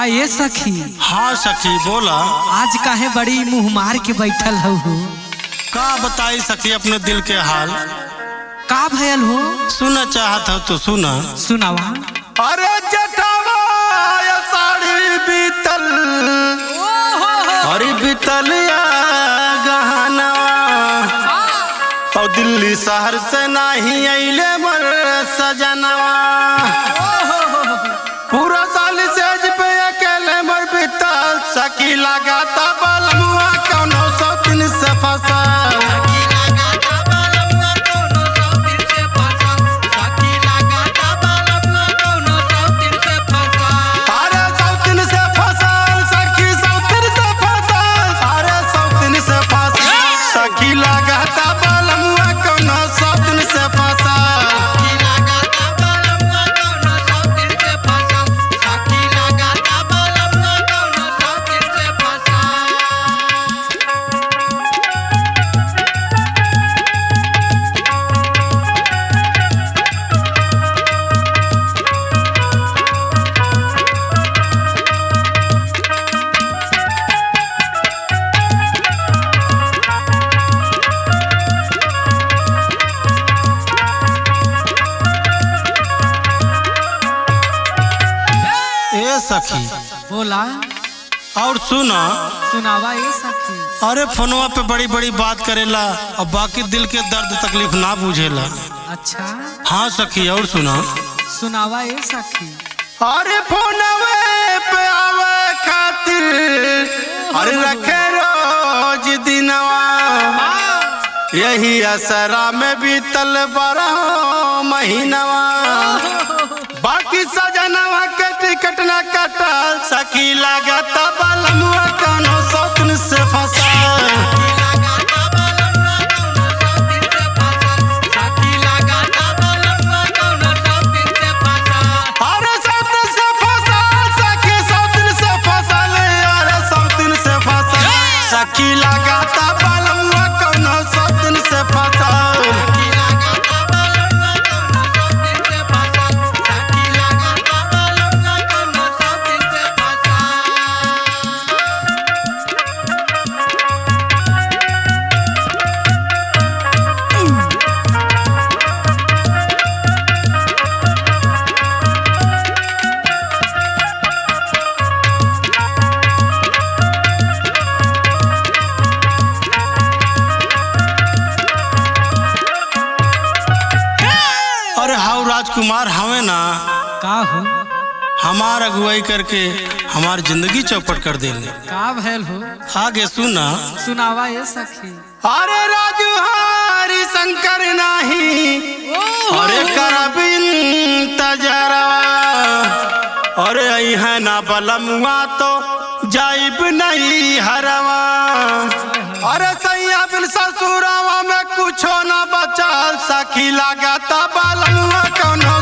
ये सखी। हाँ सखी बोला। आज काहे बड़ी मुँह मार के बैठल हो? का बताई सखी अपने दिल के हाल। का भयल हो? सुना चाहत हो तो सुना। सुनावा। अरे जटावा या साड़ी बीतल, अरे बीतल या गहना, और दिल्ली शहर से नहीं अइले मर सजनवा। पूरा साल सेज पे अकेले मर बीतल, सखी लगाता बलमुआ कौनो सौ दिन से फंसा। सखी बोला। और सुना। सुनावा ये सखी। अरे फोनवा पे बड़ी बड़ी बात करेला और बाकी दिल के दर्द तकलीफ ना बुझेला। अच्छा हाँ सखी और सुना। सुनावा ये सखी। अरे फोनवे पे आवे खातिर, अरे रखे रोज दिनवा, यही असरा में बीतल 12 महीनवा। बाकी सजनवा के टिकट न कटल, सखी लागत बलमुआ कौनो सौतन से फंसा। अरे सौतन से फंसा, सखी सौतन से फंसल, अरे सौतन से फंसल, सखी लागत बलमुआ कौनो सौतन से फंसा। राजकुमार हवे ना का हो? हमार अगुवाई करके हमार जिंदगी चौपट कर देले। का भयल हो? आगे सुना। सुनावा ये सखी। अरे राजू हरि शंकर नाही, अरे करबिन तजरवा, अरे है ना बलमुआ तो जाइब नहीं हरवा। अरे सैया बिन ससुरवा में कुछो ना बचल, सखी लागत बलमुआ कौनो